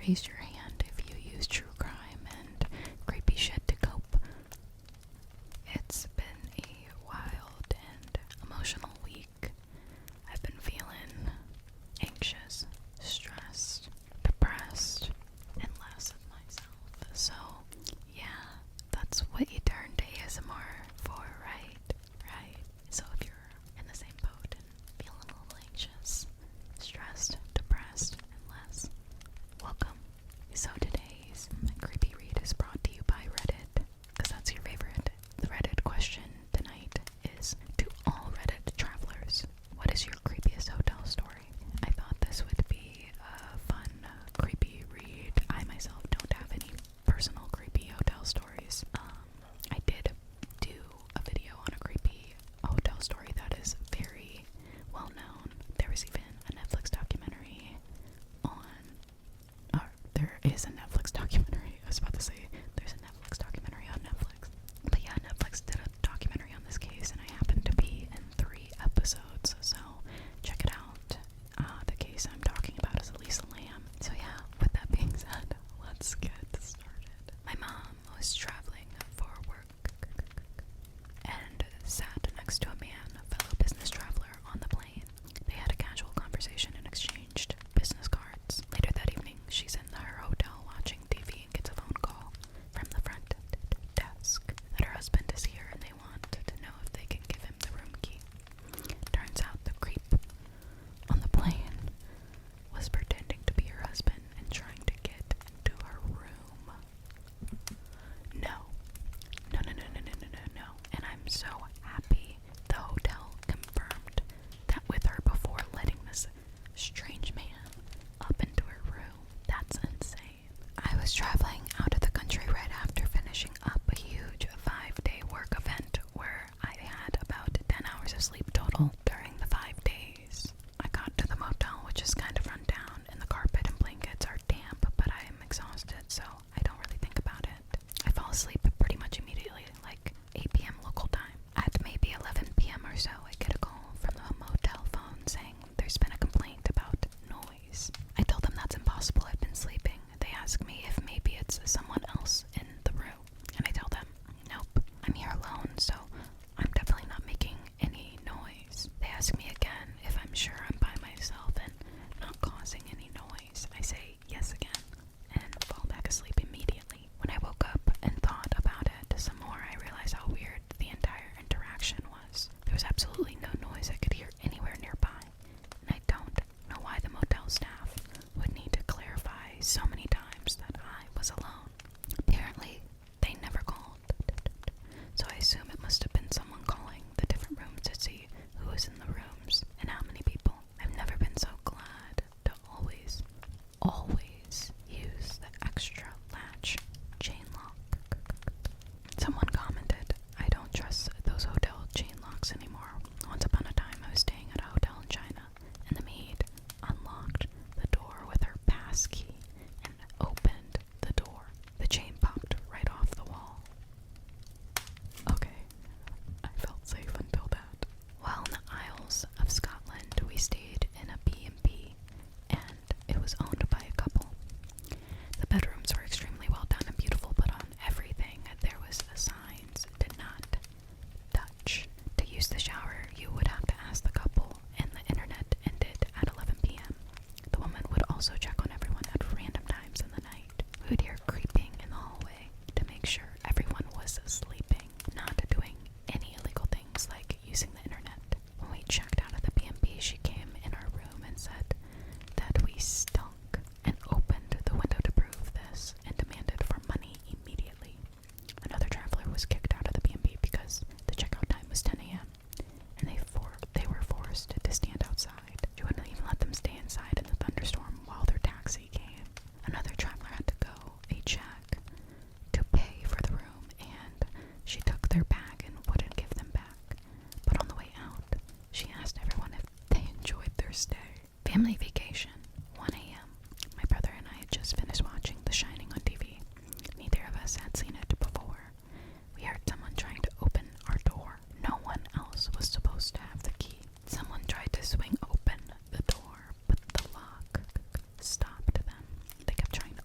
raise your hand if you use true crime and creepy shit to cope. It's been a wild and emotional week. I've been feeling anxious, stressed, depressed, and less of myself. So, yeah, that's what you turn to ASMR for, right? Right. So if you're in the same boat and feeling a little anxious, stressed, depressed, and less, welcome. So today's creepy read is brought to you by Reddit, because that's your favorite. The Reddit question tonight is, to all Reddit travelers, what is your creepiest hotel story? I thought this would be a fun, creepy read. I myself don't have any personal creepy hotel stories. I did do a video on a creepy hotel story that is very well known. There was even a Netflix documentary there is a Netflix documentary. I was about to say there's a Netflix documentary on Netflix. But yeah, Netflix did a documentary on this case, and I happened to be in 3 episodes, so check it out. The case I'm talking about is Elisas Lam. So yeah, with that being said, let's get started. My mom was traveling for work and sat next to a man, a fellow business traveler, on the plane. They had a casual conversation and exchanged business cards. Later that evening, she's in her hotel watching TV and gets a phone call from the front desk that her husband is here and they want to know if they can give him the room key. Turns out the creep on the plane was pretending to be her husband and trying to get into her room. No. And I'm so happy the hotel confirmed that with her before letting this strange man up into her room. That's insane. I was traveling out of the country right after finishing up a huge 5-day work event where I had about 10 hours of sleep total during the 5 days. I got to the motel, which is kind of run down, and the carpet and blankets are damp, but I am exhausted, so I don't really think about it. I fall asleep pretty much immediately, like 8 p.m. local time. At maybe 11 p.m. or so, I get a call from the motel phone saying there's been a complaint about noise. I tell them that's impossible, I've been sleeping. They ask me if maybe it's someone else in the room, and I tell them, nope, I'm here alone, so I'm definitely not making any noise. They ask me again if I'm sure I'm by myself and not causing any noise. I say yes again, and fall back asleep immediately. When I woke up and thought about it some more, I realized how weird the entire interaction was. There was absolutely no noise I could hear anywhere nearby, and I don't know why the motel staff would need to clarify so many times that I was alone. Apparently, they never called, so I assume it must have been someone calling the different rooms to see who was in the rooms and how many people. I've never been so glad to always use the extra latch chain lock. Someone commented, I don't trust those hotel chain locks anymore. Once upon a time, I was staying at a hotel in China, and the maid unlocked the door with her pass key and opened the door. The chain popped right off the wall. Okay, I felt safe until that. While in the Isles of Scotland, we stayed in a B&B, and it was owned by a couple. The bedrooms were extremely well done and beautiful, but on everything there was signs, did not touch. To use the shower, you would have to ask the couple, and the internet ended at 11 p.m. The woman would also check on everyone at random times in the night. We would hear creeping in the hallway to make sure everyone was sleeping, not doing any illegal things like using the internet. When we checked out of the B&B, she came in our room and said that we stunk and opened the window to prove this and demanded for money immediately. Another traveler was kicked out of the B&B because the checkout time was 10 a.m. and they were forced to stand outside. She wouldn't even let them stay inside in the thunderstorm while their taxi came. Another traveler had to go a check to pay for the room, and she took their bag and wouldn't give them back. But on the way out, she asked everyone if they enjoyed their stay. Family vacation, 1 a.m. My brother and I had just finished watching The Shining on TV. Neither of us had seen it before. We heard someone trying to open our door. No one else was supposed to have the key. Someone tried to swing open the door, but the lock stopped them. They kept trying to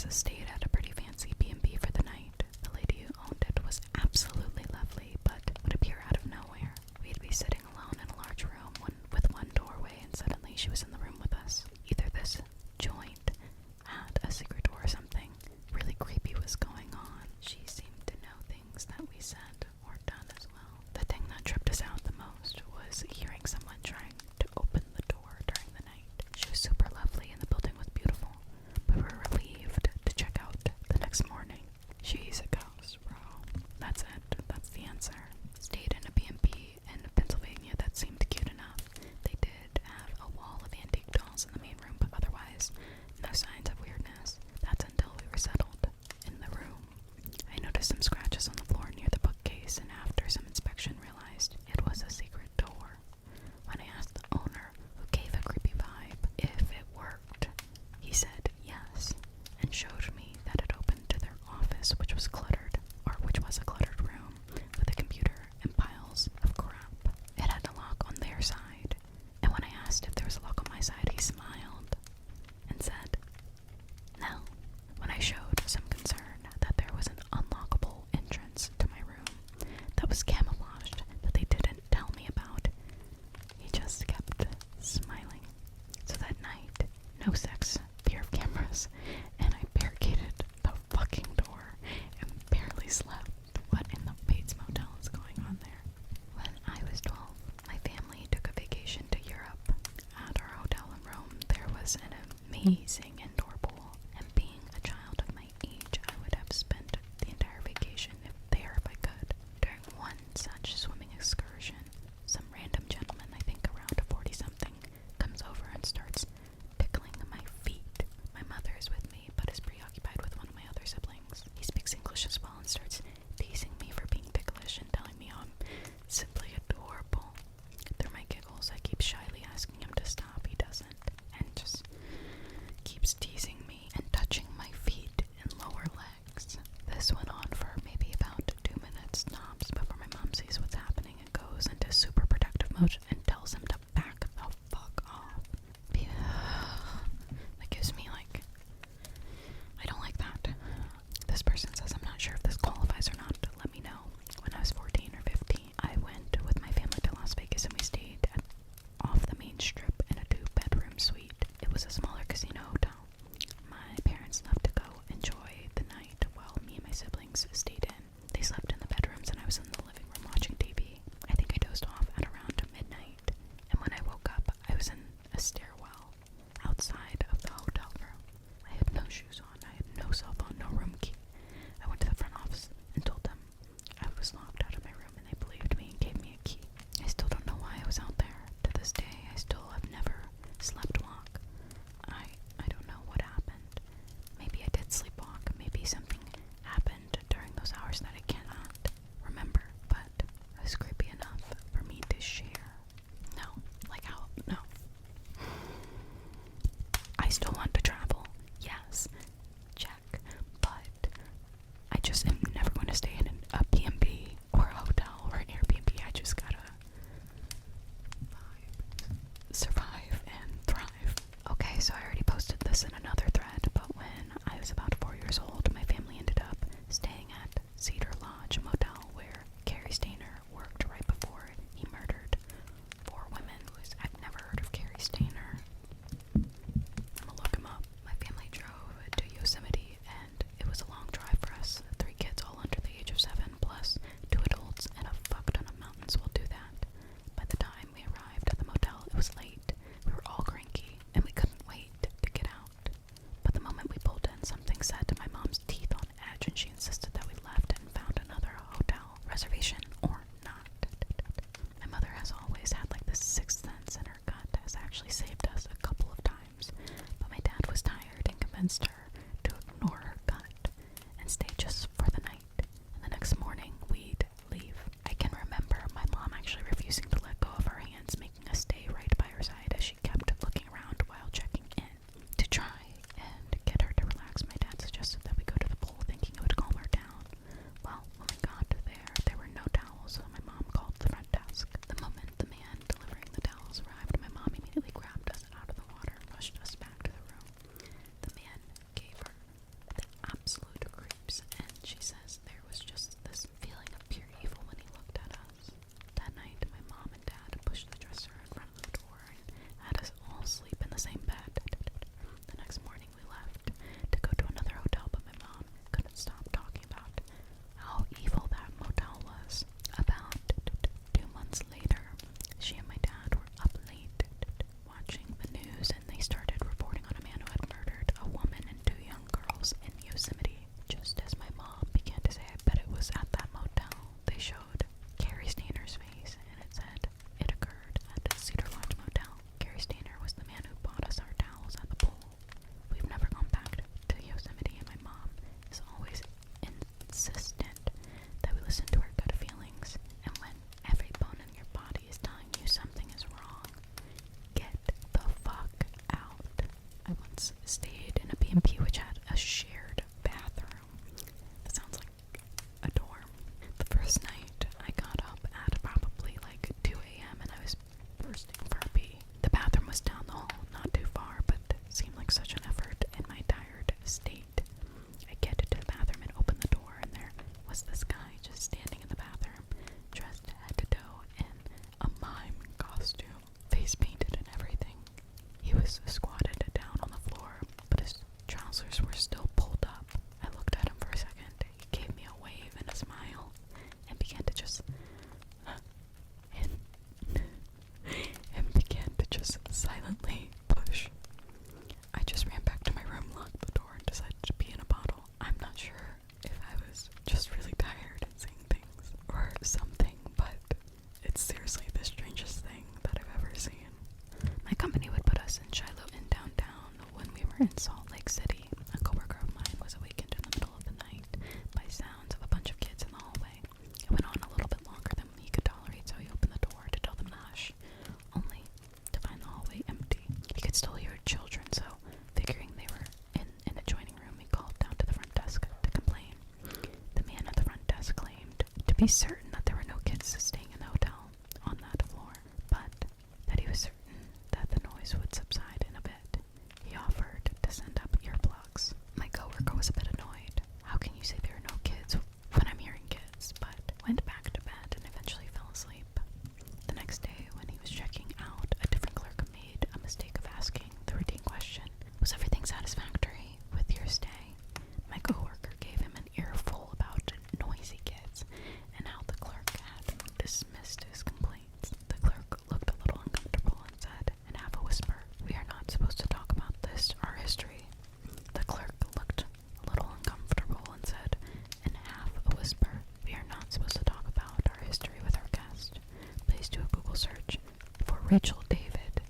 us stayed at a pretty fancy B&B for the night. The lady who owned it was absolutely lovely, but would appear out of nowhere. We'd be sitting alone in a large room with one doorway, and suddenly she was in the room with us. Either this joint had a secret door or something really creepy was going on. She seemed to know things that we said or done as well. The thing that tripped us out the most was hearing someone trying to open the door during the night. She was super lovely and the building was beautiful. We were relieved to check out the next morning. She's a ghost, bro. That's it. That's the answer. Stayed in a B&B in Pennsylvania that seemed cute enough. They did have a wall of antique dolls in the main room, but otherwise, no signs of weirdness. That's until we were settled in the room. I noticed some scratches on the floor near the bookcase, and after some inspection realized it was a secret door. When I asked the owner, who gave a creepy vibe, if it worked, he said yes, and showed me that it opened to their office, which was a cluttered room with a computer and piles of crap. It had a lock on their side, and when I asked if there was a lock on my side, he smiled and said no. When I showed some concern that there was an unlockable entrance to my room that was camouflaged that they didn't tell me about, he just kept smiling. So that night, no sex, fear of cameras, and I barricaded the fucking door and barely slept. What in the Bates Motel is going on there? When I was 12, my family took a vacation to Europe. At our hotel in Rome, there was an amazing indoor pool, and being a child of my age, I would have spent the entire vacation there if I could. During one such swimming excursion, some random gentleman, I think around 40-something, comes over and starts tickling my feet. My mother is with me, but is preoccupied with one of my other siblings. He speaks English as well and starts teasing me for being ticklish and telling me I'm simply adorable. Through my giggles, I keep shyly asking him to stop. He doesn't, and just keeps teasing me and touching my feet and lower legs. This went on for maybe about 2 minutes tops before my mom sees what's happening and goes into super protective mode and tells him to back the fuck off. That gives me I don't like that. This person says, I'm not sure if this qualifies or not. Let me know. When I was 14 or 15, I went with my family to Las Vegas and we stayed off the main strip in a 2-bedroom suite. It was a smaller casino hotel. My parents left to go enjoy the night while me and my siblings stayed in. They slept in the bedrooms and I was in the living room watching TV. I think I dozed off at around midnight, and when I woke up, I was in a stairwell outside of the hotel room. I had no shoes on, I had no cell phone, no room key. I went to the front office and told them I was locked out of my room, and they believed me and gave me a key. I still don't know why I was out there. To this day, I still have never sleepwalk. I don't know what happened. Maybe I did sleepwalk. Maybe something happened during those hours that I cannot remember, but it was creepy enough for me to share. No. No. I still want to travel. Yes. Check. But I just am never going to stay in a B&B or a hotel or an Airbnb. I just gotta survive and thrive. Okay, so I already posted this in another thread, but when I was about 4 years old, my family ended up staying at Cedar Lodge Motel, where Cary Stayner worked right before he murdered 4 women. I've never heard of Cary Stayner. I'm gonna look him up. My family drove to Yosemite, and it was a long drive for us. 3 kids, all under the age of 7, plus 2 adults, and a fuck ton of mountains will do that. By the time we arrived at the motel, it was late. We were all cranky, and we couldn't wait to get out. But the moment we pulled in, something set my mom's teeth on edge, and she insisted that we left and found another hotel reservation or not. My mother has always had this sixth sense, and her gut has actually saved us a couple of times. But my dad was tired and convinced her to ignore her gut and stay just for the night. And the next morning, we'd leave. I can remember my mom actually refusing to let go of our hands, making us stay right by her side as she kept looking around while checking in. To try and get her to relax, my dad suggested that we go to the pool, thinking it would calm her down. Well, when we got there were no towels, so my mom called the front desk. The moment the man delivering the towels arrived, my mom immediately grabbed us out of the water and rushed us back to the room. The man He's certain that there were no kids staying in the hotel on that floor, but that he was certain that the noise would subside in a bit. He offered to send up earplugs. My coworker was a bit annoyed. How can you say there are no kids when I'm hearing kids? But went back to bed and eventually fell asleep. The next day, when he was checking out, a different clerk made a mistake of asking the routine question, "Was everything satisfactory with your stay?" My coworker gave him an earful about noisy kids and how the clerk had dismissed his complaints. The clerk looked a little uncomfortable and said, in half a whisper, "We are not supposed to talk about this, our history." The clerk looked a little uncomfortable and said, in half a whisper, "We are not supposed to talk about our history with our guest. Please do a Google search for Rachel David.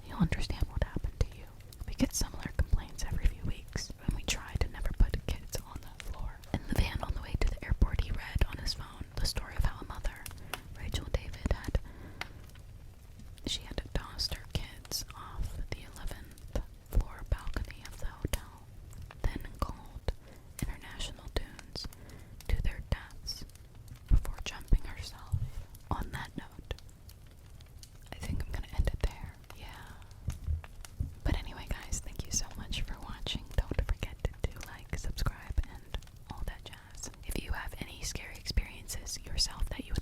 You'll understand what happened to you. We get similar complaints every few weeks, and we try to never put kids on the floor." In the van on the way to the airport, he read on his phone the story of how a mother, Rachel David, had tossed her kids off the 11th floor balcony of the hotel, then called International Dunes to their deaths before jumping herself. On that note, I think I'm gonna end it there. Yeah. But anyway, guys, thank you so much for watching. Don't forget to like, subscribe, and all that jazz. If you have any scary experiences yourself that you